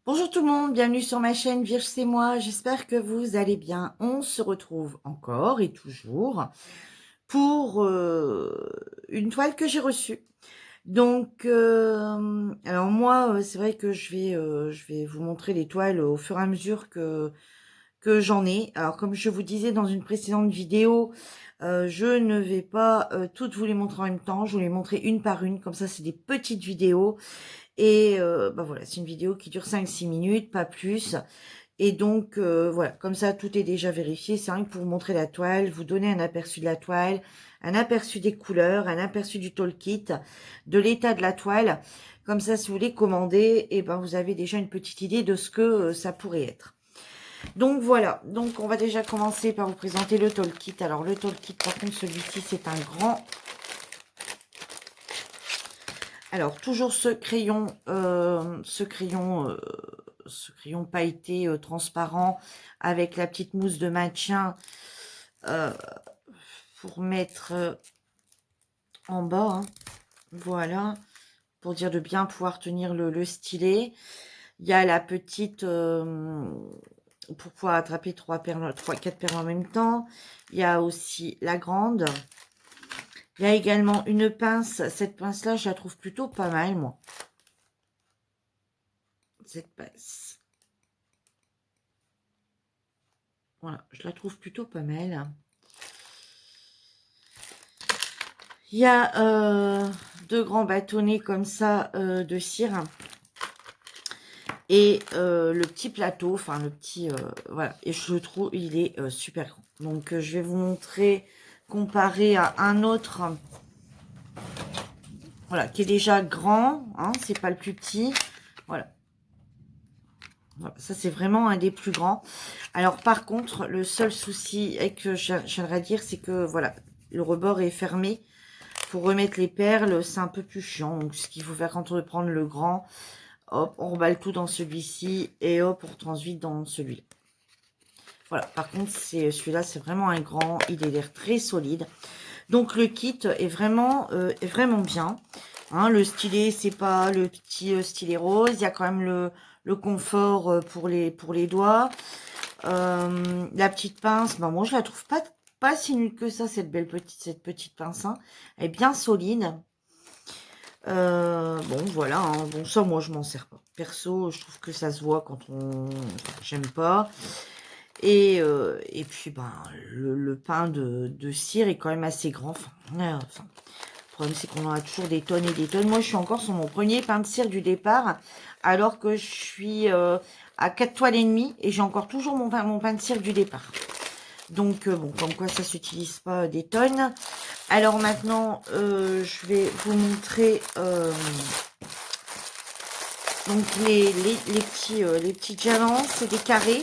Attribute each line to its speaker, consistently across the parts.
Speaker 1: Bonjour tout le monde, bienvenue sur ma chaîne Vierge c'est moi, j'espère que vous allez bien. On se retrouve encore et toujours pour une toile que j'ai reçue. Donc, alors moi, c'est vrai que je vais vous montrer les toiles au fur et à mesure que j'en ai. Alors comme je vous disais dans une précédente vidéo, je ne vais pas toutes vous les montrer en même temps, je vous les montrer une par une, comme ça c'est des petites vidéos. Et bah voilà, c'est une vidéo qui dure 5-6 minutes, pas plus. Et donc voilà, comme ça tout est déjà vérifié. C'est rien que pour vous montrer la toile, vous donner un aperçu de la toile, un aperçu des couleurs, un aperçu du toolkit, de l'état de la toile. Comme ça, si vous voulez commander, et ben vous avez déjà une petite idée de ce que ça pourrait être. Donc voilà, donc on va déjà commencer par vous présenter le toolkit. Alors le toolkit, par contre, celui-ci c'est un grand. Alors toujours ce crayon pailleté transparent avec la petite mousse de maintien euh, pour mettre en bas, hein. Voilà, pour dire de bien pouvoir tenir le stylet. Il y a la petite pour pouvoir attraper 4 perles en même temps. Il y a aussi la grande. Il y a également une pince. Cette pince là je la trouve plutôt pas mal, moi, cette pince. Voilà, je la trouve plutôt pas mal. Il y a deux grands bâtonnets comme ça de cire. Et le petit plateau, enfin le petit... voilà, et je trouve il est super grand. Donc je vais vous montrer, comparé à un autre, voilà, qui est déjà grand, hein, c'est pas le plus petit. Voilà. Voilà, ça c'est vraiment un des plus grands. Alors par contre, le seul souci que j'aimerais dire, c'est que voilà, le rebord est fermé. Pour remettre les perles, c'est un peu plus chiant. Donc ce qu'il faut faire quand on veut prendre le grand, hop, on remballe tout dans celui-ci et hop, on transvite dans celui-là. Voilà, par contre, celui-là, c'est vraiment un grand. Il a l'air très solide. Donc le kit est vraiment bien. Hein, le stylet, c'est pas le petit stylet rose. Il y a quand même le confort pour les doigts. La petite pince, bah, moi je la trouve pas si nulle que ça, cette petite pince, hein. Elle est bien solide. Bon voilà, hein. Bon ça moi je m'en sers pas. Perso, je trouve que ça se voit quand on... J'aime pas. Et puis ben le pain de cire est quand même assez grand. Enfin, le problème c'est qu'on en a toujours des tonnes et des tonnes. Moi je suis encore sur mon premier pain de cire du départ, alors que je suis à 4 toiles et demie et j'ai encore toujours mon pain de cire du départ. Donc bon, comme quoi ça s'utilise pas des tonnes. Alors maintenant je vais vous montrer donc les petits diamants, c'est des carrés.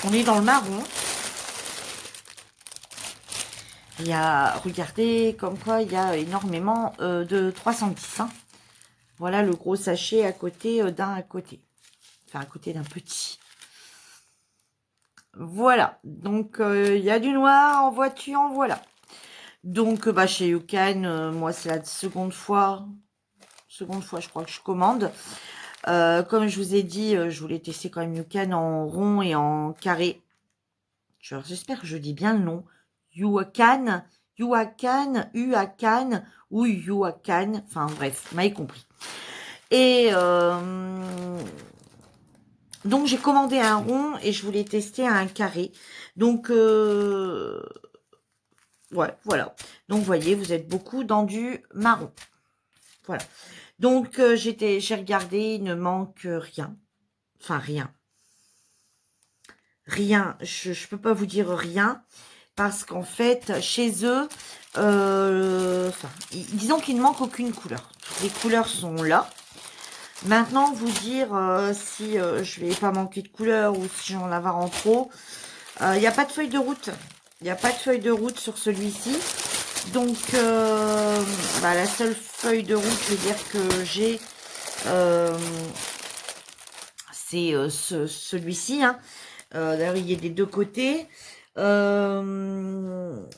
Speaker 1: On est dans le marron. Il y a, regardez, comme quoi il y a énormément de 310. Hein. Voilà le gros sachet à côté d'un à côté. Enfin, à côté d'un petit. Voilà. Donc, il y a du noir, en voiture, en voilà. Donc, bah, chez Yukan, moi, c'est la seconde fois, je crois que je commande. Comme je vous ai dit, je voulais tester quand même Yukan en rond et en carré. J'espère que je dis bien le nom. Yuakan, Uakan ou Yuakan. Enfin bref, vous m'avez compris. Et donc j'ai commandé un rond et je voulais tester un carré. Donc ouais, voilà. Donc vous voyez, vous êtes beaucoup dans du marron. Voilà. Donc j'ai regardé, il ne manque rien. Enfin rien. Rien. Je peux pas vous dire rien. Parce qu'en fait, chez eux, disons qu'il ne manque aucune couleur. Toutes les couleurs sont là. Maintenant, vous dire si je vais pas manquer de couleur ou si j'en avoir en trop. Il n'y a pas de feuille de route. Il n'y a pas de feuille de route sur celui-ci. Donc, la seule feuille de route, je veux dire que j'ai, c'est celui-ci. Hein. D'ailleurs, il y a des deux côtés. Il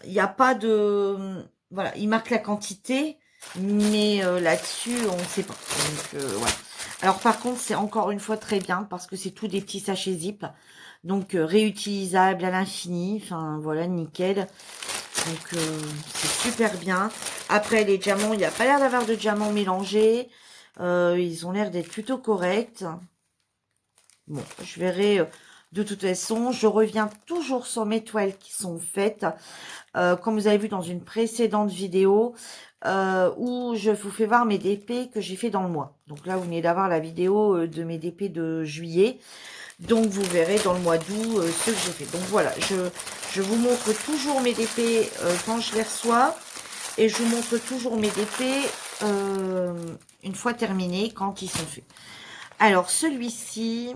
Speaker 1: n'y a pas de... Voilà, il marque la quantité. Mais là-dessus, on ne sait pas. Donc, voilà. Alors, par contre, c'est encore une fois très bien parce que c'est tout des petits sachets zip. Donc, réutilisable à l'infini. Enfin, voilà, nickel. Donc, c'est super bien. Après, les diamants, il n'y a pas l'air d'avoir de diamants mélangés. Ils ont l'air d'être plutôt corrects. Bon, je verrai de toute façon. Je reviens toujours sur mes toiles qui sont faites. Comme vous avez vu dans une précédente vidéo, où je vous fais voir mes DP que j'ai fait dans le mois. Donc là, vous venez d'avoir la vidéo de mes DP de juillet. Donc, vous verrez dans le mois d'août ce que j'ai fait. Donc, voilà, je vous montre toujours mes DP quand je les reçois. Et je vous montre toujours mes DP une fois terminés, quand ils sont faits. Alors, celui-ci,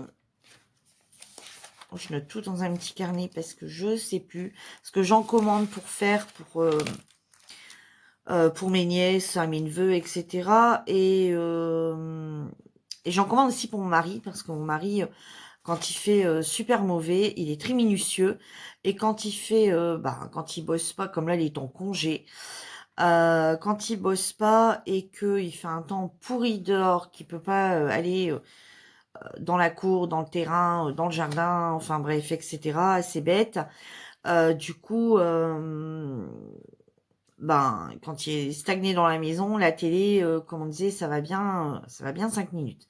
Speaker 1: je note tout dans un petit carnet parce que je sais plus ce que j'en commande pour faire pour mes nièces, à mes neveux, etc. Et j'en commande aussi pour mon mari parce que mon mari, quand il fait super mauvais, il est très minutieux. Et quand il fait, quand il bosse pas, comme là, il est en congé. Quand il bosse pas et qu'il fait un temps pourri dehors, qu'il peut pas aller dans la cour, dans le terrain, dans le jardin, enfin bref, etc. C'est bête. Du coup, quand il est stagné dans la maison, la télé, comme on disait, ça va bien 5 minutes.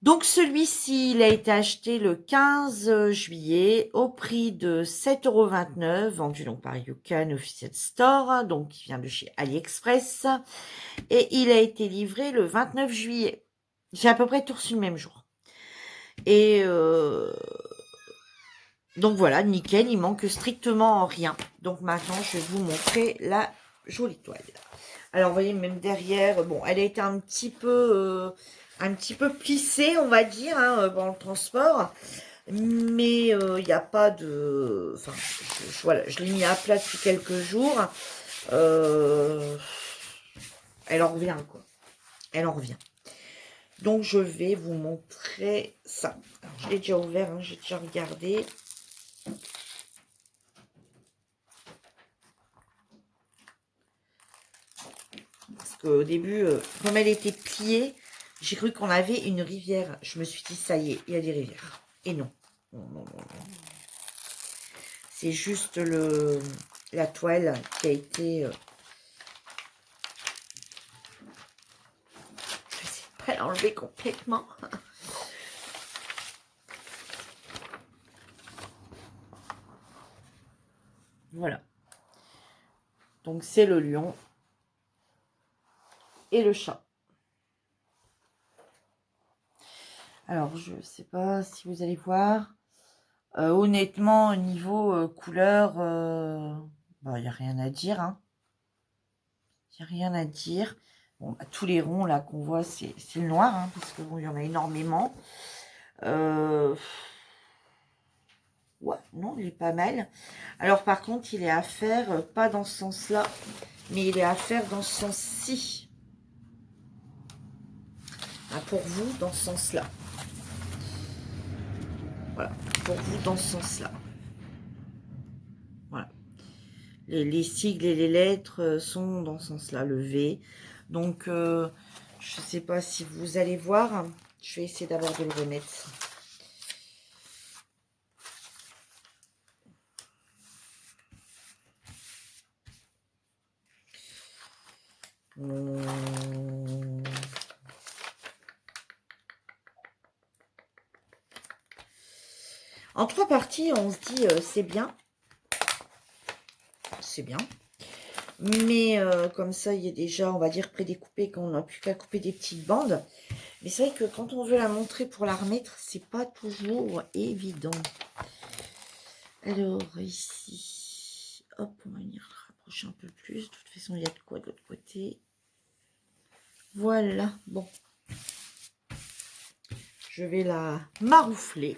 Speaker 1: Donc celui-ci, il a été acheté le 15 juillet au prix de 7,29 €, vendu donc par YouCan Official Store, donc il vient de chez AliExpress, et il a été livré le 29 juillet. J'ai à peu près tout reçu le même jour. Et donc voilà, nickel, il manque strictement rien. Donc maintenant, je vais vous montrer la jolie toile. Alors, vous voyez, même derrière, bon, elle a été un petit peu plissée, on va dire, hein, dans le transport. Mais il n'y a pas de... Enfin, voilà, je l'ai mis à plat depuis quelques jours. Elle en revient, quoi. Elle en revient. Donc, je vais vous montrer ça. Alors, je l'ai déjà ouvert, hein, j'ai déjà regardé. Parce qu'au début, comme elle était pliée, j'ai cru qu'on avait une rivière. Je me suis dit, ça y est, il y a des rivières. Et non. Non, non, non, non. C'est juste la toile qui a été... Je vais essayer de pas l'enlever complètement. Voilà. Donc, c'est le lion et le chat. Alors, je ne sais pas si vous allez voir. Honnêtement, au niveau couleur, il n'y a rien à dire. Hein. Il n'y a rien à dire. Bon, tous les ronds là qu'on voit, c'est le noir, hein, parce que bon, il y en a énormément. Ouais, non, il est pas mal. Alors par contre, il est à faire, pas dans ce sens-là, mais il est à faire dans ce sens-ci. Ah, pour vous, dans ce sens-là. Voilà, pour vous, dans ce sens-là. Voilà. Les sigles et les lettres sont dans ce sens-là, le V. Donc, je ne sais pas si vous allez voir. Je vais essayer d'abord de le remettre. En 3 parties, on se dit c'est bien. C'est bien. Mais comme ça, il est déjà, on va dire, prédécoupé, quand on n'a plus qu'à couper des petites bandes. Mais c'est vrai que quand on veut la montrer pour la remettre, c'est pas toujours évident. Alors, ici, hop, on va venir rapprocher un peu plus. De toute façon, il y a de quoi de l'autre côté. Voilà, bon. Je vais la maroufler.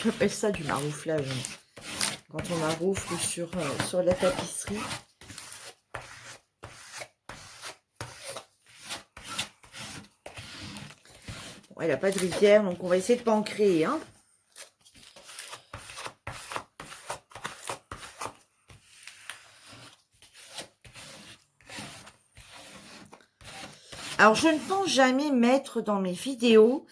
Speaker 1: J'appelle ça du marouflage. Quand on maroufle sur la tapisserie. Bon, elle n'a pas de rivière, donc on va essayer de ne pas en créer, hein. Alors, je ne pense jamais mettre dans mes vidéos,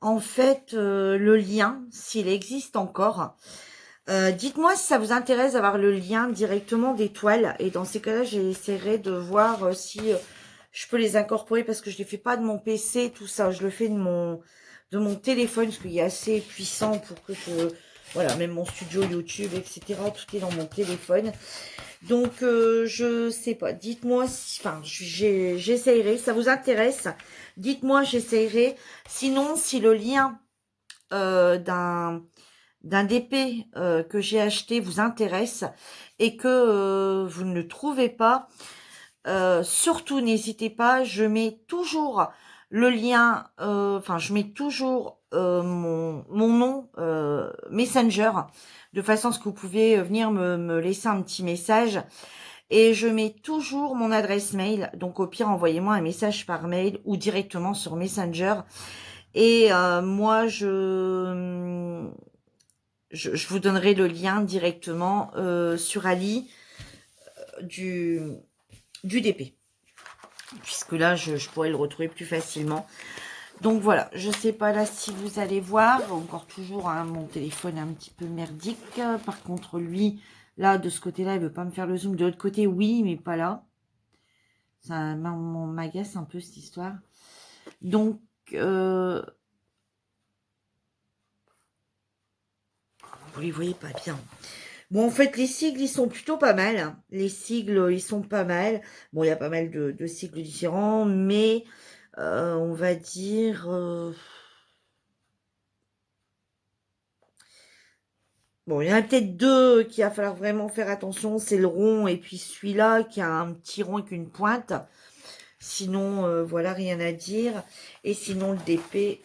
Speaker 1: en fait, le lien, s'il existe encore. Dites-moi si ça vous intéresse d'avoir le lien directement des toiles. Et dans ces cas-là, j'essaierai de voir si je peux les incorporer parce que je ne les fais pas de mon PC, tout ça. Je le fais de mon téléphone parce qu'il est assez puissant pour que je... Voilà, même mon studio YouTube, etc. Tout est dans mon téléphone. Donc, je sais pas. Dites-moi si... Enfin, j'essayerai. Ça vous intéresse? Dites-moi, j'essayerai. Sinon, si le lien d'un DP que j'ai acheté vous intéresse et que vous ne le trouvez pas, surtout n'hésitez pas, je mets toujours le lien, enfin je mets toujours mon nom Messenger, de façon à ce que vous pouvez venir me laisser un petit message. Et je mets toujours mon adresse mail, donc au pire envoyez-moi un message par mail ou directement sur Messenger. Et moi je vous donnerai le lien directement sur Ali du DP. Puisque là, je pourrais le retrouver plus facilement. Donc voilà, je sais pas là si vous allez voir. Encore toujours, hein, mon téléphone est un petit peu merdique. Par contre, lui, là, de ce côté-là, il veut pas me faire le zoom. De l'autre côté, oui, mais pas là. Ça m'agace un peu cette histoire. Donc, vous les voyez pas bien. Bon, en fait, les sigles, ils sont plutôt pas mal, hein. Les sigles, ils sont pas mal. Bon, il y a pas mal de sigles différents, mais on va dire... Bon, il y en a peut-être deux qu'il va falloir vraiment faire attention. C'est le rond et puis celui-là qui a un petit rond avec une pointe. Sinon, voilà, rien à dire. Et sinon, le DP,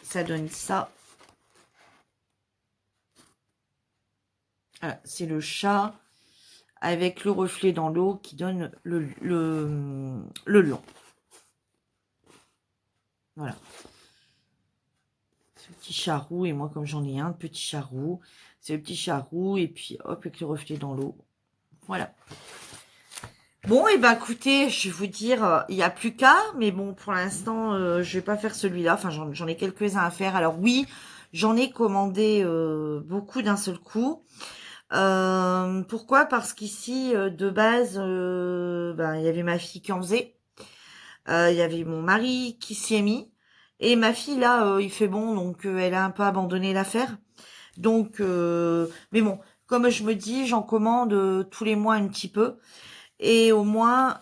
Speaker 1: ça donne ça. Voilà, c'est le chat avec le reflet dans l'eau qui donne le long. Voilà. Ce petit charroux, et moi comme j'en ai un petit charroux, c'est le petit charroux, et puis hop, avec le reflet dans l'eau. Voilà. Bon, et ben écoutez, je vais vous dire, il n'y a plus qu'à, mais bon, pour l'instant, je vais pas faire celui-là, enfin j'en ai quelques-uns à faire. Alors oui, j'en ai commandé beaucoup d'un seul coup. Pourquoi? Parce qu'ici, de base, ben, il y avait ma fille qui en faisait. Il y avait mon mari qui s'y est mis. Et ma fille, là, il fait bon, donc elle a un peu abandonné l'affaire. Donc, mais bon, comme je me dis, j'en commande tous les mois un petit peu. Et au moins,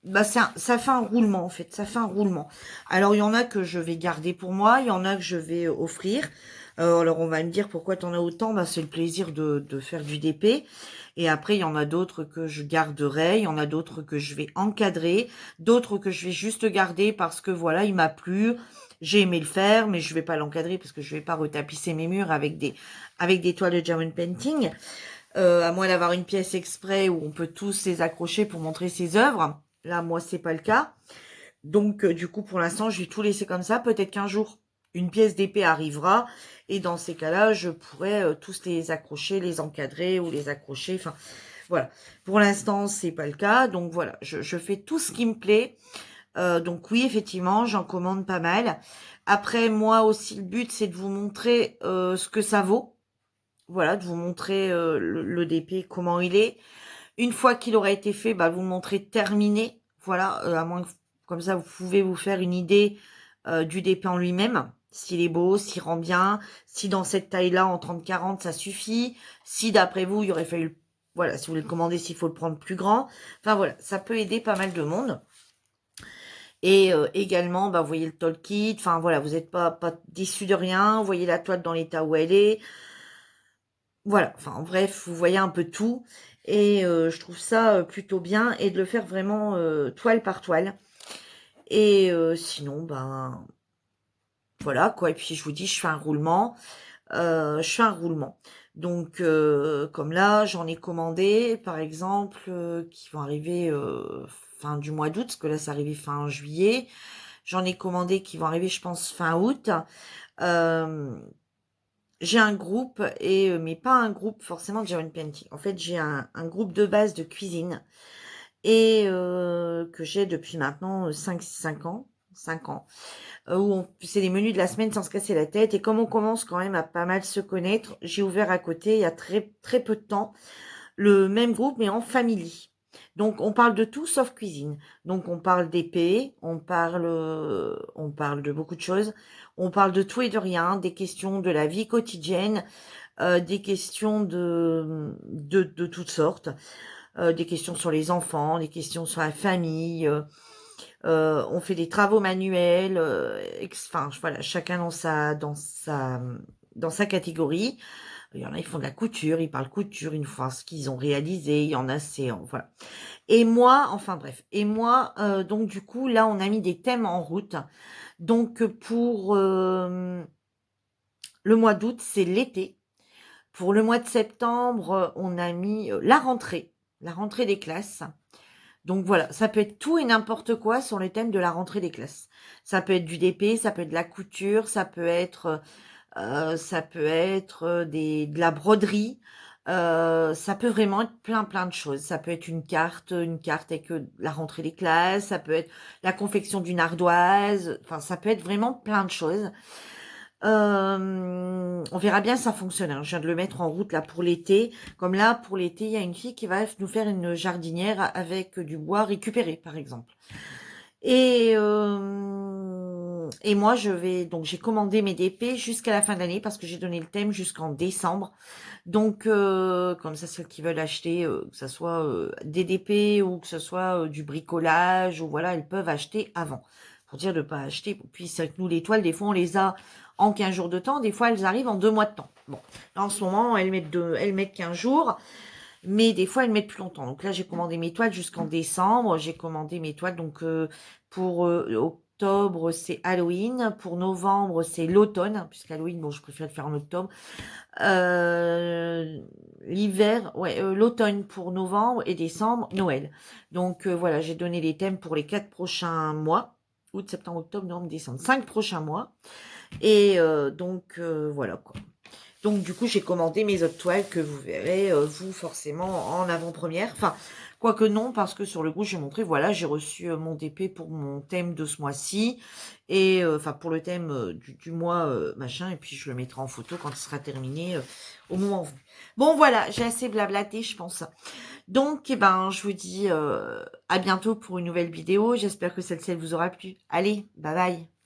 Speaker 1: bah ça fait un roulement, en fait. Ça fait un roulement. Alors, il y en a que je vais garder pour moi. Il y en a que je vais offrir. Alors, on va me dire, pourquoi t'en as autant? Bah, c'est le plaisir de faire du DP. Et après, il y en a d'autres que je garderai, il y en a d'autres que je vais encadrer, d'autres que je vais juste garder parce que voilà, il m'a plu, j'ai aimé le faire, mais je vais pas l'encadrer parce que je vais pas retapisser mes murs avec des toiles de German painting, à moins d'avoir une pièce exprès où on peut tous les accrocher pour montrer ses œuvres. Là, moi, c'est pas le cas. Donc, du coup, pour l'instant, je vais tout laisser comme ça. Peut-être qu'un jour, une pièce d'épée arrivera. Et dans ces cas-là, je pourrais tous les accrocher, les encadrer ou les accrocher. Enfin, voilà. Pour l'instant, c'est pas le cas. Donc, voilà. Je fais tout ce qui me plaît. Donc, oui, effectivement, j'en commande pas mal. Après, moi aussi, le but, c'est de vous montrer ce que ça vaut. Voilà, de vous montrer le DP, comment il est. Une fois qu'il aura été fait, bah, vous le montrer terminé. Voilà, à moins que, comme ça, vous pouvez vous faire une idée du DP en lui-même. S'il est beau, s'il rend bien, si dans cette taille-là, en 30-40, ça suffit. Si d'après vous, il aurait fallu, voilà, si vous voulez le commander, s'il faut le prendre plus grand. Enfin voilà, ça peut aider pas mal de monde. Et également, bah, vous voyez le tool kit. Enfin voilà, vous n'êtes pas déçu de rien. Vous voyez la toile dans l'état où elle est. Voilà, enfin bref, vous voyez un peu tout. Et je trouve ça plutôt bien. Et de le faire vraiment toile par toile. Et sinon, ben voilà quoi. Et puis je vous dis, je fais un roulement. Je fais un roulement. Donc comme là, j'en ai commandé, par exemple, qui vont arriver fin du mois d'août, parce que là, c'est arrivé fin juillet. J'en ai commandé qui vont arriver, je pense, fin août. J'ai un groupe, mais pas un groupe forcément de German Painting. En fait, j'ai un groupe de base de cuisine. et que j'ai depuis maintenant 5 ans. 5 ans. C'est les menus de la semaine sans se casser la tête. Et comme on commence quand même à pas mal se connaître, j'ai ouvert à côté, il y a très, très peu de temps, le même groupe, mais en family. Donc, on parle de tout sauf cuisine. Donc, on parle d'épée, on parle de beaucoup de choses. On parle de tout et de rien, des questions de la vie quotidienne, des questions de toutes sortes, des questions sur les enfants, des questions sur la famille. On fait des travaux manuels, enfin, voilà, chacun dans sa catégorie. Il y en a, ils font de la couture, ils parlent couture, une fois ce qu'ils ont réalisé. Il y en a, voilà. Et moi, enfin bref. Et moi, donc du coup, là, on a mis des thèmes en route. Donc pour le mois d'août, c'est l'été. Pour le mois de septembre, on a mis la rentrée des classes. Donc voilà, ça peut être tout et n'importe quoi sur les thèmes de la rentrée des classes. Ça peut être du DP, ça peut être de la couture, ça peut être de la broderie. Ça peut vraiment être plein de choses. Ça peut être une carte avec la rentrée des classes. Ça peut être la confection d'une ardoise. Enfin, ça peut être vraiment plein de choses. On verra bien si ça fonctionne, hein. Je viens de le mettre en route là pour l'été. Comme là, pour l'été, il y a une fille qui va nous faire une jardinière avec du bois récupéré, par exemple. Et moi, donc j'ai commandé mes DP jusqu'à la fin de l'année parce que j'ai donné le thème jusqu'en décembre. Donc, comme ça, ceux qui veulent acheter, que ce soit des DP ou que ce soit du bricolage, ou voilà, elles peuvent acheter avant. Pour dire de ne pas acheter. Puis c'est vrai que nous, les toiles, des fois, on les a en 15 jours de temps. Des fois, elles arrivent en 2 mois de temps. Bon, là, en ce moment, elles mettent 15 jours. Mais des fois, elles mettent plus longtemps. Donc là, j'ai commandé mes toiles jusqu'en décembre. J'ai commandé mes toiles. Donc pour octobre, c'est Halloween. Pour novembre, c'est l'automne. Puisqu'Halloween, bon, je préfère le faire en octobre. L'hiver, ouais, l'automne pour novembre et décembre, Noël. Donc voilà, j'ai donné les thèmes pour les 4 prochains mois. Août, septembre, octobre, novembre, décembre. 5 prochains mois. Et donc voilà quoi. Donc du coup, j'ai commandé mes autres toiles que vous verrez, vous, forcément, en avant-première. Enfin, quoique non, parce que sur le coup, j'ai montré, voilà, j'ai reçu mon DP pour mon thème de ce mois-ci. Et enfin, pour le thème du mois machin. Et puis, je le mettrai en photo quand il sera terminé au moment venu. Bon, voilà, j'ai assez blablaté, je pense. Donc, eh ben, je vous dis à bientôt pour une nouvelle vidéo. J'espère que celle-ci vous aura plu. Allez, bye bye.